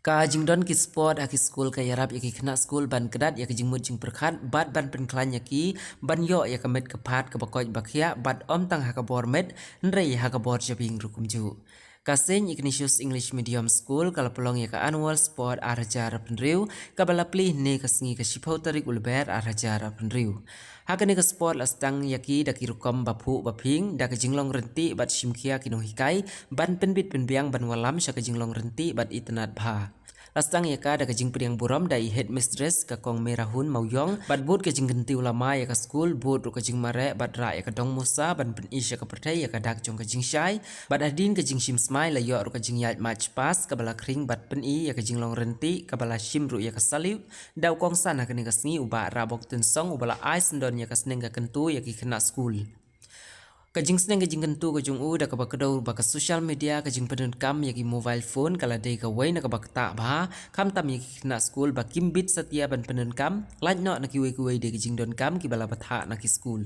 Ka jing don ki sport aki school ka yarap yaki kena school ban kedat yaki jing mut jing perkat bat ban penklan yaki ban yo yaka met kepat ke bakoj bakia bat om tang haka bor met nrei haka bor jabing rukumju. Kasen Ignatius English Medium School kala pelong yaka annual sport arajar penriu kabala plih ne kasngi ka shipau tarik ulber arajar penriu. Haka ne ka sport lastang yaki daki rukom bapu baping daka jinglong renti bat shimkia kinong hikai ban penbit penbiang ban walam syaka jinglong renti bat itenat bha. Lastang yaka da kajing priang buram dai headmistress ka kong merahun mauyong bat bud kajing genti ulama yaka school bud ru kajing mare bat ra yaka dong musa ban pen isya ka pertai yaka dak jong kajing syai bat adin kajing shim smai la yo ru kajing yait match pass kabala kring bat pen I yaka jing long renti kabala shim ru yaka saliu dau kong sana kani kasngi uba rabok ten song ubala ais ndon yaka sneng ka kentu yaki kena school. Kajing seneng kajing kentu kajung da kabak kedau baka social media kajing pedun kam yaki mobile phone kala day ka way na kabak tak bah kam tam yaki kena school bakim bit setia ban pedun kam like no na kiwe kiwe de kajing don kam ki bala batha na ki school.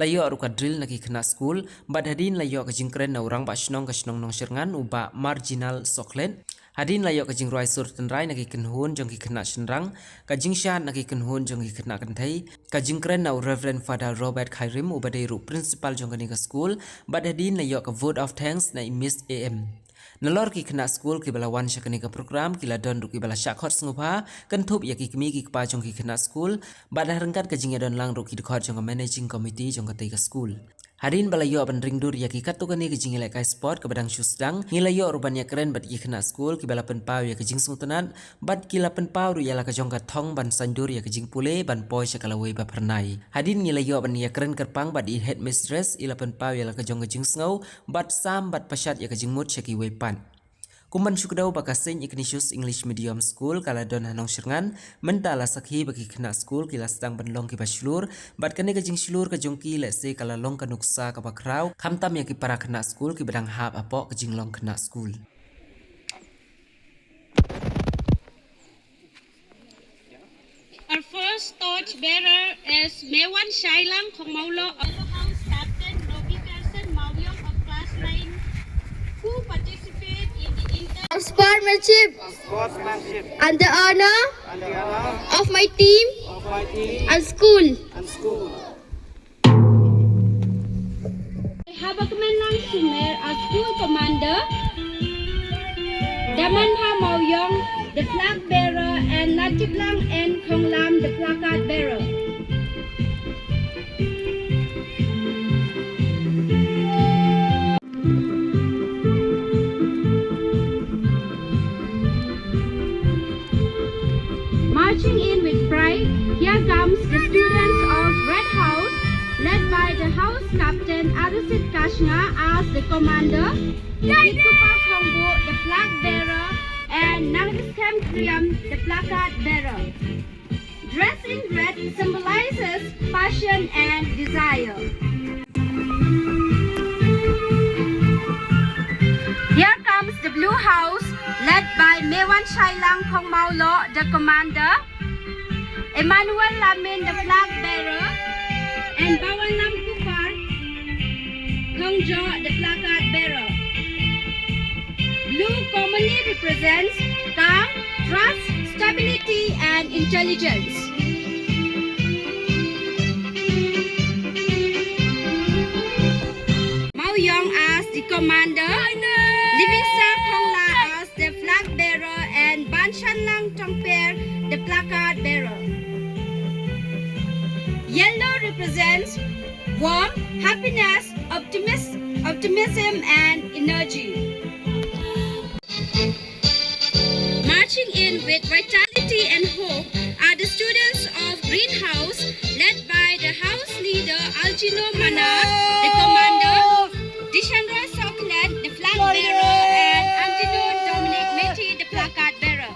Layo aru ka drill na ki kena school bad hadin layo kajing keren na orang ba shnong ka shnong nong serngan uba marginal soklen. Hadin layo kajing ruai sur tenrai naki kenhun jong ki kena senrang kajing shan naki kenhun jong ki kena kentai kajing keren na Reverend Father Robert Khairim ubadai ru principal jong kani ka school bad hadin layo ka vote of thanks na Miss AM. Nalor ki kena school ki bala wan syakani ka program ki la don ru ki bala syakhot sngupha kentup ya ki kemi ki pa jong ki kena school bad rengkat kajing ya don lang ru ki dekhot jong ka managing committee jong ka ka school. Hadin balayo ban ringdur ya ki katukani ke jingilai kai sport ke badang syusdang ngilayo ruban ya keren bat ki kena school ki bala pen pau ya ke jing sungtanan bat ki la pen pau ru ya la ka jong ka thong ban sandur ya ke jing pule ban poi syakala wei ba pernai. Hadin ngilayo ban ya keren kerpang bat I headmistress ila pen pau ya la ka jong ka jing sngau bat sam bat pasyat ya ke jing mut syaki wei pan. Kumban syukdau baka Saint Ignatius English Medium School kala don hanong serngan mentala sakhi bagi kena school kila sedang benlong ki baslur bat kene kajing slur ka jongki le se kala long ka nuksa ka bakrau khamtam ya ki para kena school ki bedang hap apo kajing long kena school. Our first torch bearer is Mewan Shailang Khongmaulo of the House Captain Robbie Carson Mawyong of class 9 who participate in the sportsmanship and the honor of my team and school. Habakmenlang Sumer as school commander, Damanha Mawyong, the flag bearer, and Natiblang and Khonglam, the placard bearer. Marching in with pride, here comes the students of Red House, led by the house captain Arusit Kashna as the commander, Nikupal Khongbo, the flag bearer, and Nangiskem Kriam, the placard bearer. Dressed in red symbolizes passion and desire. Here comes the Blue House, led by Mewan Shailang Khongmaulo, the commander, Emmanuel Lamin, the flag bearer, and Bawanam Kupar Khongjo, the placard bearer. Blue commonly represents calm, trust, stability, and intelligence. Mawyong as the commander, Livingsa Khongla as the flag bearer, and Banshanlang Tongper, the placard bearer. Yellow represents warmth, happiness, optimism, and energy. Marching in with vitality and hope are the students of Green House, led by the house leader Aljino Mana, the commander, Dishandra Soklet, the flag bearer, and Antino Dominic Meti, the placard bearer.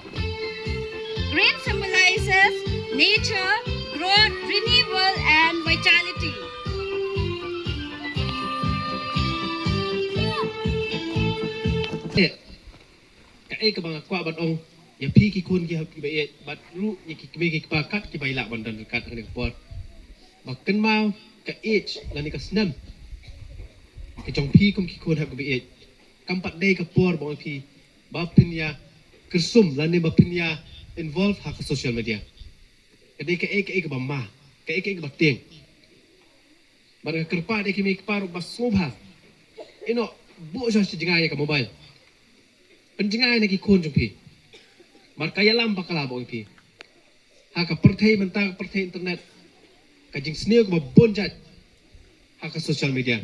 Green symbolizes nature, growth, renewal, and vitality. Cái bang qua bát ông, ya pi ki kun ki hab ki bay bat ru ya ki me ki pa kat ki bay la ban dan kat ang pot. Bakan mau ka age la ni ka snam. Ka jong pi kum ki kun hab ki bay kampat dei ka por bong pi ba pin ya kersum lan ni bapinya involve hak social media. Kadai ke bama, ke bating. Barang kerpa de kimi kepar bas ngobha. Ino bu so jengai ke mobile. Penjengai nak ikun jumpi. Mar kaya lam bakala bo pi. Hak perthai mentang perthai internet. Kajing snew ke bonjat. Hak social media.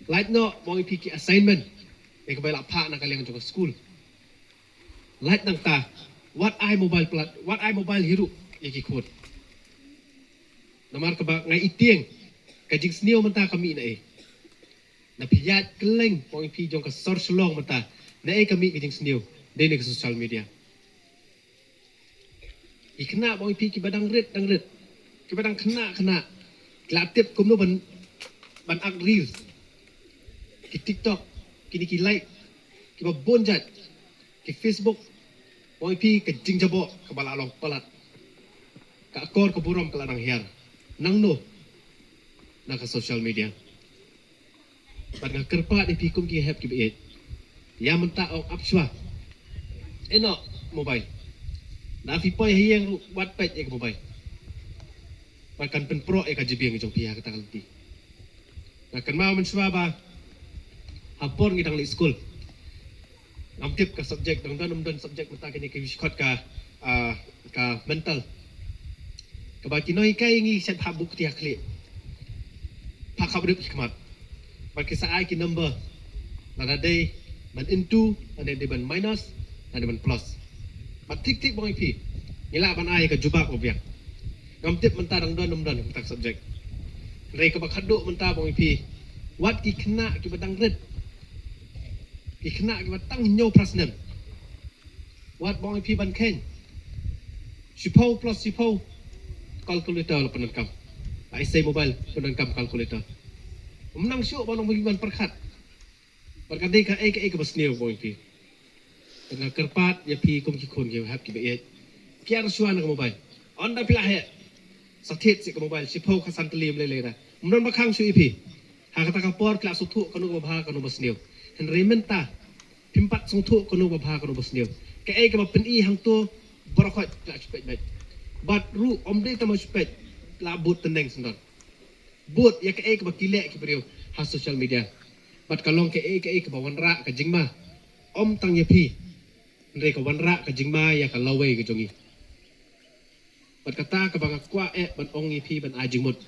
Light no mo pi ki assignment. Nek bai la pha nak kalian jong school. Light nang ta what I mobile hiru iki kod. Namar ke ba ngai itieng. Kajing snew mentang kami na na piyat keleng mo pi jong ka source long mentang. Na kami kajing snew. Dene ke social media. Ikna mo pi ki badang red. Ki badang kena. Klatip kum no ban ak reels. Ki TikTok, ki like, ki bonjat, ki Facebook, mo pi ke jingjabo ke balalong palat. Ka akor ke burom ke lanang hiar. Nang no na ka social media. Ban nga kerpa di pi kum ki hep ki be. Ya menta ok apswa. Eno mobile. Na fi poi hiang wat pet ek mobile. Bahkan pen pro ek ajibing jong pihak kita kalti. Na kan mau menswa ba hapon ngidang li school. Namtip ka subjek dang subjek mata kini ke wiskot ka mental. Ka ba kinoi kai ngi set ha buk ti akli. Pak khabrip hikmat. Ba ki sa ai ki number. Na day ban into and then ban minus and ban plus. Ba tik bang pi. Ngila ban ai ka jubak objek. Ngamtip mentah dang tak subjek. Rei ka bakhaduk mentah bang pi. Wat ki kena ki badang red. Ki kena ki batang nyo prasnem. Wat bang pi ban ken. Sipau plus sipau calculator la penankam. Ai say mobile penankam calculator. Menang syuk bang ban perkhat. Perkadai ka ka basneu bang pi. Tengah kerpat ya pi kum ki khon ki hap ki be. Kiar suan ka mobile. Onda pilah he. Sathit si ke mobile sipau khasan telim le na. Mun ba khang sui pi. Ha kata ka por kla suthu kanu ba bha kanu basneu. Hen rementa pimpat suthu kanu ba bha kanu basneu. Ke ka ba pen I hang tu barakhot kla chupet bet. Bat ru omde ta ma chupet la but teneng sendon. But ya ke ba kilek ki beriu ha social media. Bat kalong ke ka ba wanra ka jingma. Om tang ya pi. Ndai ka wanra ka jingma ya ka lawe ka jongi. Bat kata ka bang kwa ban ong pi ban ajing mut.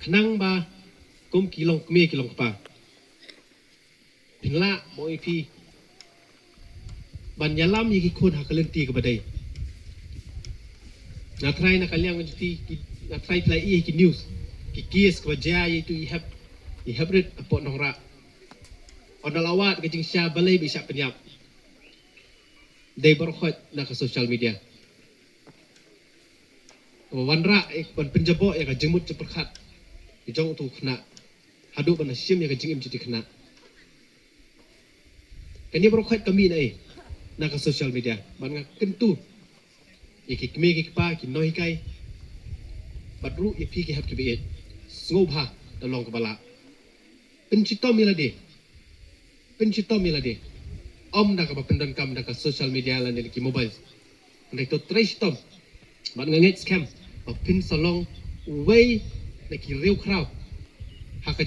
Kenang ba kum kilong pa. Pinla mo pi. Ban yalam yi ki khon ha kalenti ka badai. Na try na kalyang ti na try play ki news. Ki kies ka ja yi tu I have red apot nongra. Onalawat ka jing sya balai bi sya penyap. Day berkhot na ka social media. Wanra ban penjabo ya ka jengmut ceperkhat. Jong tu kena. Hadu ban sim ya ka jengim jadi kena. Kani berkhot kami na ka social media. Ban nga kentu. Iki kemi ki pa ki noi kai. Badru ipi ki hab ki be. Ngobha dalong kepala. Pencito milade. Om dah ka pendan kam dah ka social media lan ki mobile. Ndai to trace tom. Ban ngangit scam. Pin salong way na ki real crowd. Haka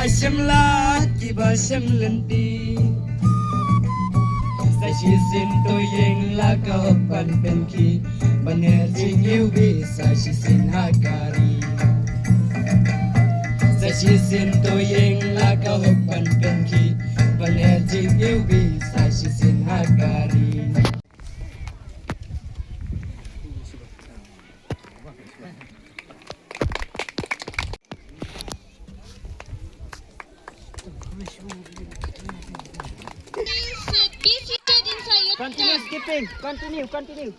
xem lá chỉ ba xem lần đi sẽ chỉ xin tôi yên lá cao ban bên khi ban nghe tình yêu vì sẽ chỉ xin hát cari sẽ chỉ xin tôi yên lá cao ban bên khi ban nghe tình yêu vì sẽ chỉ xin hát cari. Be seated inside your Continue skipping. Continue.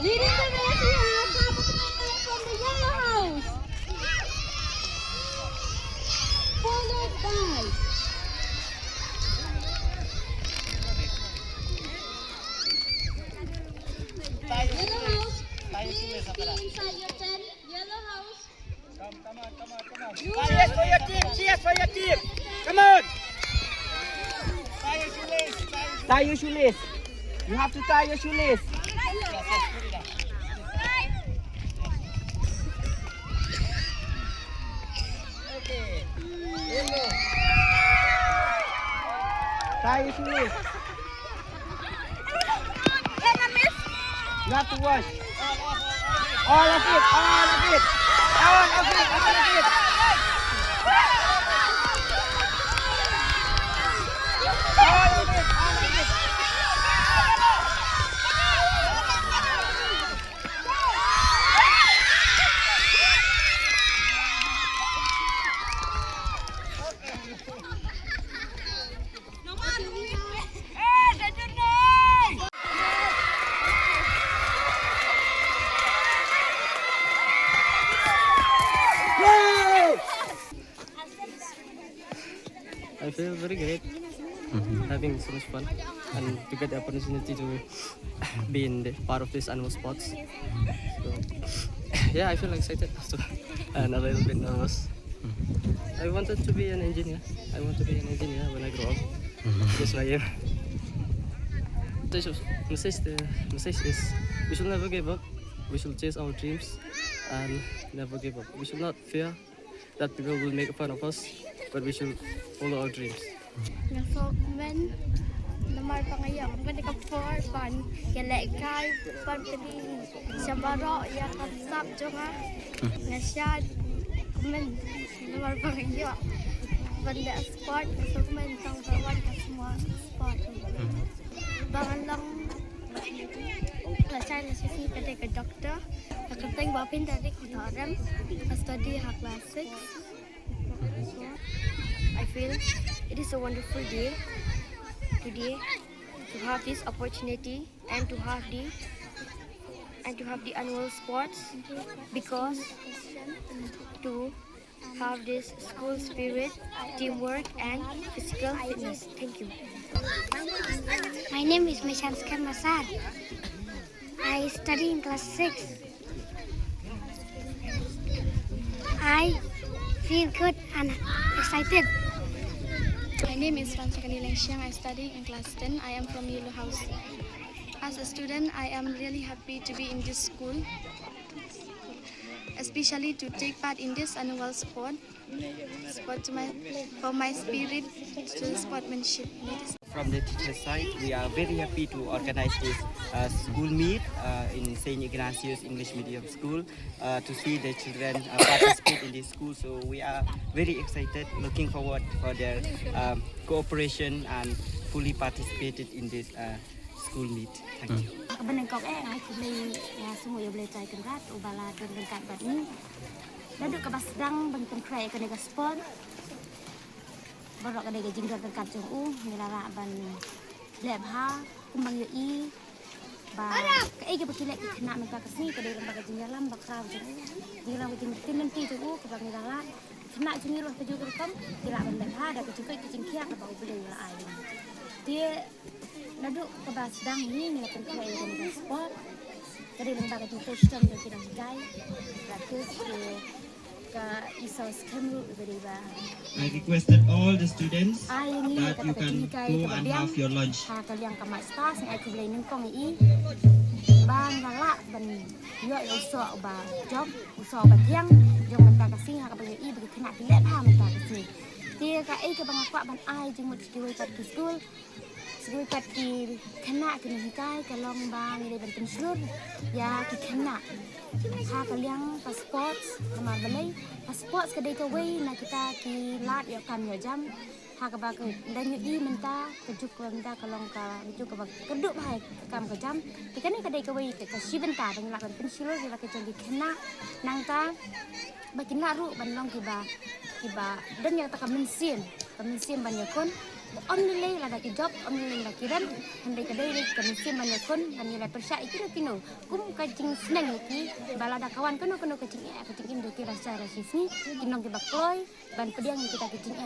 Leading the race, we have Kapakanan from the yellow house, followed by yellow house. Please be inside your tent. Yellow house. Come on. You Cheers for your team. Cheers for your team. Come on. Tie your shoelace. You have to tie your shoelace. Tie your shoelace. You have to wash. All of it. I feel very great, having so much fun, and to get the opportunity to be in the part of this animal sports. So, yeah, I feel excited also, and a little bit nervous. I wanted to be an engineer. I want to be an engineer when I grow up. Just like you. The message is we should never give up. We should chase our dreams and never give up. We should not fear that people will make fun of us, but we should follow our dreams. Men lamar pangayam kan kapor ban ya lek kai ban pedi sabaro ya kapsap jonga nasihat men lamar pangayam benda sport men tang bawan semua sport bangan lang saya sisi kedai ke doktor keteng bapin dari kotoran study hak class 6. I feel it is a wonderful day today to have this opportunity and to have the annual sports, because to have this school spirit, teamwork and physical fitness. Thank you. My name is Meshanska Masar. I study in class 6. I feel good and excited. My name is Franchakani Lengxiang. I study in class 10. I am from Yellow House. As a student, I am really happy to be in this school, especially to take part in this annual sport for my spirit to sportsmanship. From the teacher side, we are very happy to organize this school meet in St. Ignatius English Medium School to see the children participate in this school. So we are very excited, looking forward for their cooperation and fully participated in this school meet. Thank you. Kebenengkok ai kini ya semua yang boleh cai kendat ubala dan kendat bat ni. Dan duk kabas sedang benteng krai ke nega sport. Borok ke nega jinggat kendat jong nilala ban leb ha kumbang yo i ba ke ai ke pakilek ke kena meka kesini ke dalam bagai jinggalam bakraw jong jinggalam jing tinenti jong ke bang nilala kena jingi roh keju kerekam tidak ban leb ha da ke juga ke jingkia ke bau beli la ai. Dia Naduk ke bas sedang ini melakukan kaya dengan sport. Jadi lembaga di fashion yang kita pakai. Ratus ke isau skemlu dari bah. I requested all the students Ini that you can go and have your lunch. Kalian ke master, saya boleh nengkong ini. Bang galak ban yo usah ba job usah ba tiang jong mentah kasih hak bagi i bagi kena tilet ha mentah kasih dia ka ai ke bang apa ban ai jeng mut skill pat ki school skill pat ki kena kena hikai ke long bang ni ban pensiun ya ki kena ha kalian pasport sama belai pasport ke dei ke wei na kita ki lat yo kam yo jam ha ka ba ke dan i mentah kejuk mentah kalong ka kejuk ka keduk bahai kam ke jam tikan ni kadai ke wei ke si bentah ban lak ban pensiun dia ke jong kena nang ta ba kena ru ban long ki ba dan yang tak mensin ban yakon only la ki job only la ki ran handai kadai ni mensin ban yakon ban nilai persya ikira kino kum ka jing senang ki balada kawan kono ke jing in do ki rasa rasisni kinong ki ba kloy ban pediang kita ke jing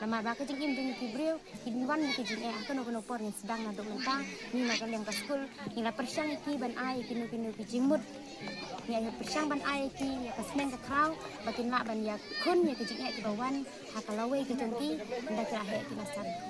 nama ba ke jing in ding ki breu kinwan ki jing kono por ni sedang na do mentang ni na kalian ke school ni la persya ki ban ai kino ki jingmut ni ai persya ban ai ki ya ka senang ka kraw bakin la ban ya kun ya ke jing ki bawan ha kalawe ki jong ki ndak ra he ki nasan